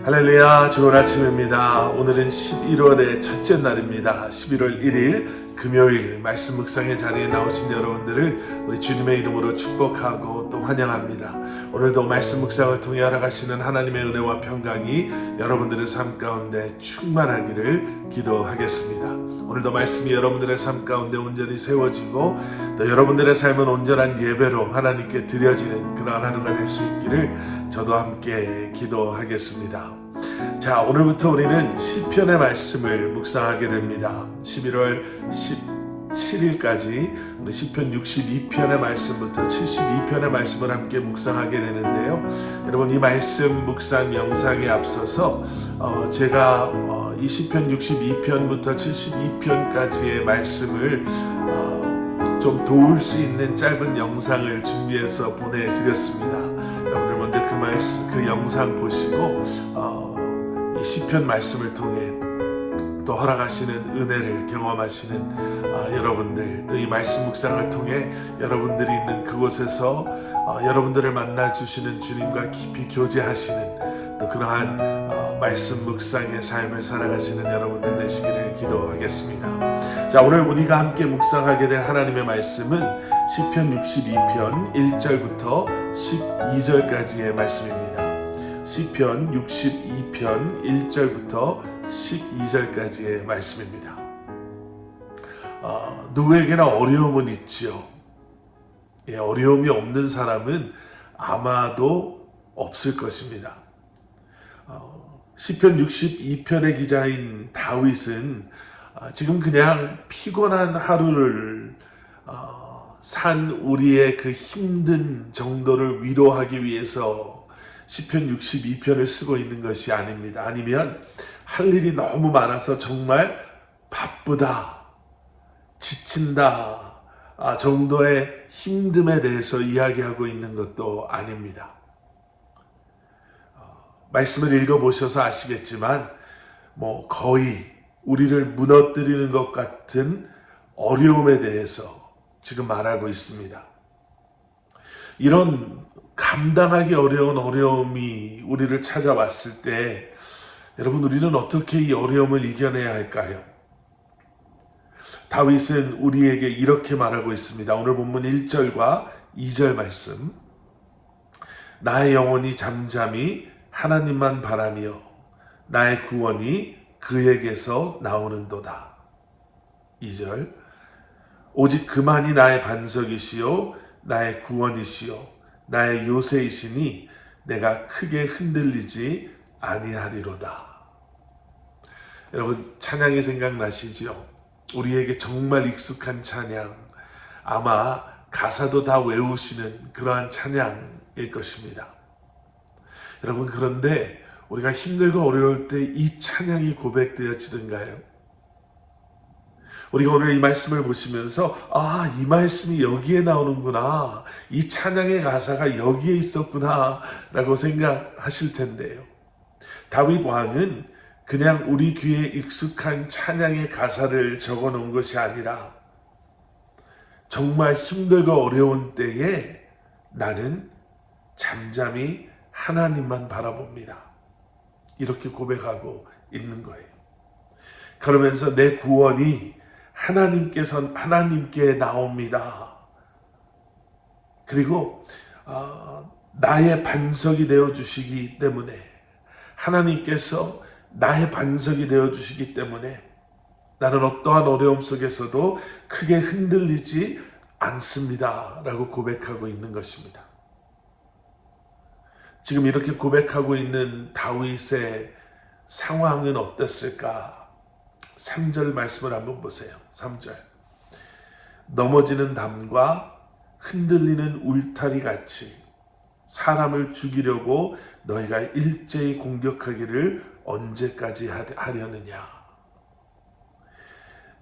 할렐루야, 좋은 아침입니다. 오늘은 11월의 첫째 날입니다. 11월 1일 금요일 말씀 묵상의 자리에 나오신 여러분들을 우리 주님의 이름으로 축복하고 또 환영합니다. 오늘도 말씀 묵상을 통해 알아가시는 하나님의 은혜와 평강이 여러분들의 삶 가운데 충만하기를 기도하겠습니다. 오늘도 말씀이 여러분들의 삶 가운데 온전히 세워지고 또 여러분들의 삶은 온전한 예배로 하나님께 드려지는 그러한 하루가 될 수 있기를 저도 함께 기도하겠습니다. 자, 오늘부터 우리는 시편의 말씀을 묵상하게 됩니다. 11월 17일까지 우리 시편 62편의 말씀부터 72편의 말씀을 함께 묵상하게 되는데요. 여러분, 이 말씀 묵상 영상에 앞서서 제가 이 시편 62편부터 72편까지의 말씀을 좀 도울 수 있는 짧은 영상을 준비해서 보내드렸습니다. 여러분들 먼저 그 영상 보시고 이 시편 말씀을 통해 또 허락하시는 은혜를 경험하시는 여러분들, 또 이 말씀 묵상을 통해 여러분들이 있는 그곳에서 여러분들을 만나주시는 주님과 깊이 교제하시는 또 그러한 말씀 묵상의 삶을 살아가시는 여러분들 되시기를 기도하겠습니다. 자, 오늘 우리가 함께 묵상하게 될 하나님의 말씀은 시편 62편 1절부터 12절까지의 말씀입니다. 시편 62편 1절부터 12절까지의 말씀입니다. 누구에게나 어려움은 있지요. 어려움이 없는 사람은 아마도 없을 것입니다. 시편 62편의 기자인 다윗은 지금 그냥 피곤한 하루를 산 우리의 그 힘든 정도를 위로하기 위해서 시편 62편을 쓰고 있는 것이 아닙니다. 아니면 할 일이 너무 많아서 정말 바쁘다, 지친다 정도의 힘듦에 대해서 이야기하고 있는 것도 아닙니다. 말씀을 읽어보셔서 아시겠지만 거의 우리를 무너뜨리는 것 같은 어려움에 대해서 지금 말하고 있습니다. 이런 감당하기 어려운 어려움이 우리를 찾아왔을 때 여러분, 우리는 어떻게 이 어려움을 이겨내야 할까요? 다윗은 우리에게 이렇게 말하고 있습니다. 오늘 본문 1절과 2절 말씀. 나의 영혼이 잠잠히 하나님만 바라며 나의 구원이 그에게서 나오는도다. 2절. 오직 그만이 나의 반석이시요 나의 구원이시요 나의 요새이시니 내가 크게 흔들리지 아니하리로다. 여러분, 찬양이 생각나시지요? 우리에게 정말 익숙한 찬양, 아마 가사도 다 외우시는 그러한 찬양일 것입니다. 여러분, 그런데 우리가 힘들고 어려울 때 이 찬양이 고백되어지던가요? 우리가 오늘 이 말씀을 보시면서 이 말씀이 여기에 나오는구나, 이 찬양의 가사가 여기에 있었구나 라고 생각하실 텐데요. 다윗 왕은 그냥 우리 귀에 익숙한 찬양의 가사를 적어 놓은 것이 아니라 정말 힘들고 어려운 때에 나는 잠잠히 하나님만 바라봅니다, 이렇게 고백하고 있는 거예요. 그러면서 내 구원이 하나님께 나옵니다. 그리고 나의 반석이 되어주시기 때문에, 하나님께서 나의 반석이 되어주시기 때문에 나는 어떠한 어려움 속에서도 크게 흔들리지 않습니다 라고 고백하고 있는 것입니다. 지금 이렇게 고백하고 있는 다윗의 상황은 어땠을까? 3절 말씀을 한번 보세요. 3절. 넘어지는 담과 흔들리는 울타리 같이 사람을 죽이려고 너희가 일제히 공격하기를 언제까지 하려느냐.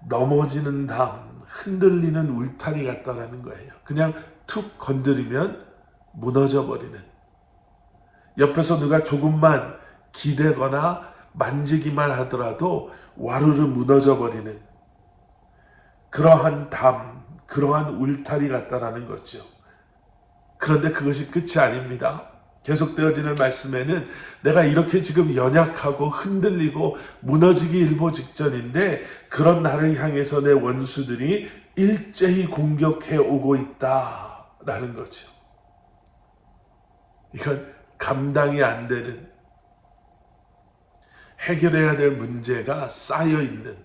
넘어지는 담, 흔들리는 울타리 같다라는 거예요. 그냥 툭 건드리면 무너져 버리는, 옆에서 누가 조금만 기대거나 만지기만 하더라도 와르르 무너져 버리는 그러한 담, 그러한 울타리 같다라는 거죠. 그런데 그것이 끝이 아닙니다. 계속되어지는 말씀에는 내가 이렇게 지금 연약하고 흔들리고 무너지기 일보 직전인데 그런 나를 향해서 내 원수들이 일제히 공격해 오고 있다라는 거죠. 이건 감당이 안 되는, 해결해야 될 문제가 쌓여 있는,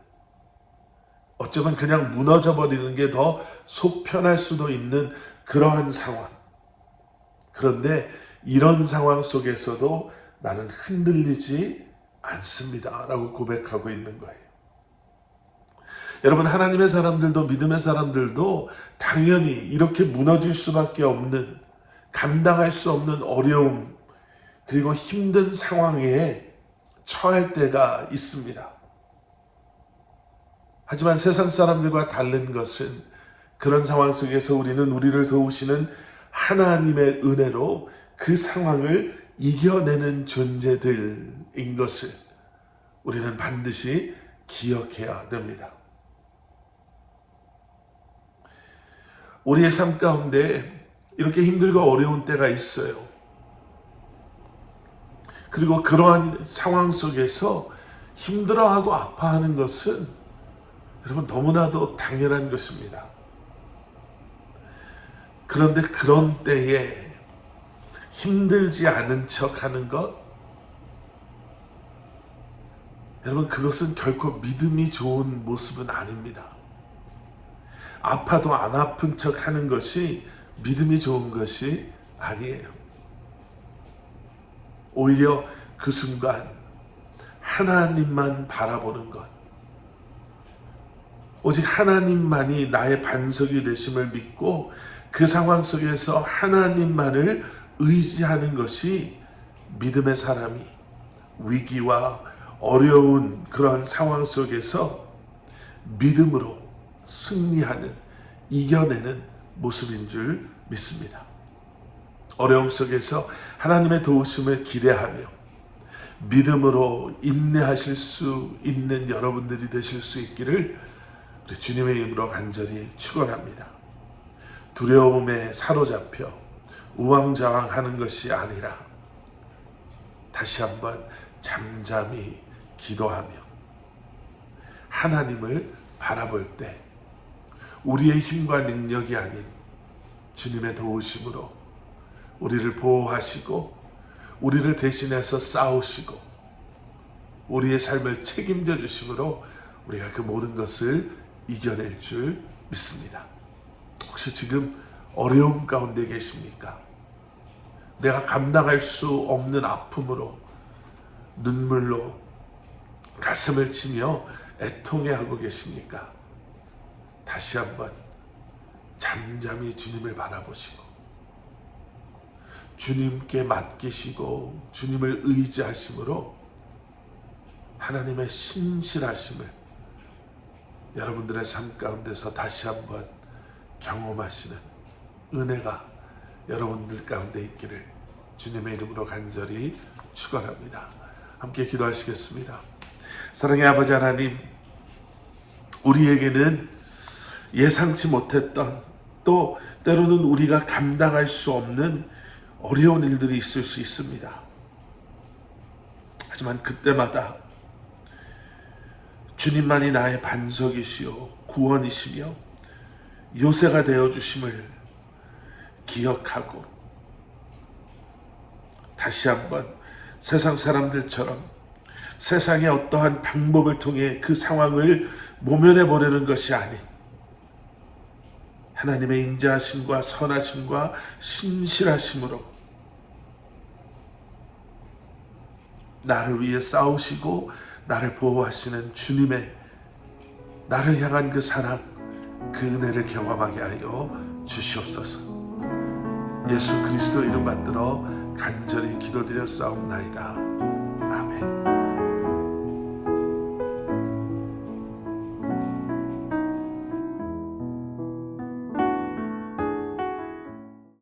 어쩌면 그냥 무너져 버리는 게 더 속 편할 수도 있는 그러한 상황. 그런데 이런 상황 속에서도 나는 흔들리지 않습니다 라고 고백하고 있는 거예요. 여러분, 하나님의 사람들도 믿음의 사람들도 당연히 이렇게 무너질 수밖에 없는, 감당할 수 없는 어려움 그리고 힘든 상황에 처할 때가 있습니다. 하지만 세상 사람들과 다른 것은 그런 상황 속에서 우리는 우리를 도우시는 하나님의 은혜로 그 상황을 이겨내는 존재들인 것을 우리는 반드시 기억해야 됩니다. 우리의 삶 가운데 이렇게 힘들고 어려운 때가 있어요. 그리고 그러한 상황 속에서 힘들어하고 아파하는 것은 여러분 너무나도 당연한 것입니다. 그런데 그런 때에 힘들지 않은 척 하는 것, 여러분 그것은 결코 믿음이 좋은 모습은 아닙니다. 아파도 안 아픈 척 하는 것이 믿음이 좋은 것이 아니에요. 오히려 그 순간 하나님만 바라보는 것, 오직 하나님만이 나의 반석이 되심을 믿고 그 상황 속에서 하나님만을 의지하는 것이 믿음의 사람이 위기와 어려운 그러한 상황 속에서 믿음으로 승리하는, 이겨내는 모습인 줄 믿습니다. 어려움 속에서 하나님의 도우심을 기대하며 믿음으로 인내하실 수 있는 여러분들이 되실 수 있기를 우리 주님의 이름으로 간절히 축원합니다. 두려움에 사로잡혀 우왕좌왕하는 것이 아니라 다시 한번 잠잠히 기도하며 하나님을 바라볼 때 우리의 힘과 능력이 아닌 주님의 도우심으로 우리를 보호하시고 우리를 대신해서 싸우시고 우리의 삶을 책임져 주심으로 우리가 그 모든 것을 이겨낼 줄 믿습니다. 혹시 지금 어려움 가운데 계십니까? 내가 감당할 수 없는 아픔으로 눈물로 가슴을 치며 애통해하고 계십니까? 다시 한번 잠잠히 주님을 바라보시고 주님께 맡기시고 주님을 의지하심으로 하나님의 신실하심을 여러분들의 삶 가운데서 다시 한번 경험하시는 은혜가 여러분들 가운데 있기를 주님의 이름으로 간절히 축원합니다. 함께 기도하시겠습니다. 사랑의 아버지 하나님, 우리에게는 예상치 못했던, 또 때로는 우리가 감당할 수 없는 어려운 일들이 있을 수 있습니다. 하지만 그때마다 주님만이 나의 반석이시요 구원이시며 요새가 되어주심을 기억하고 다시 한번 세상 사람들처럼 세상의 어떠한 방법을 통해 그 상황을 모면해 보려는 것이 아닌 하나님의 인자하심과 선하심과 신실하심으로 나를 위해 싸우시고 나를 보호하시는 주님의 나를 향한 그 사랑, 그 은혜를 경험하게 하여 주시옵소서. 예수 그리스도 이름 받들어 간절히 기도드려 싸움나이다. 아멘.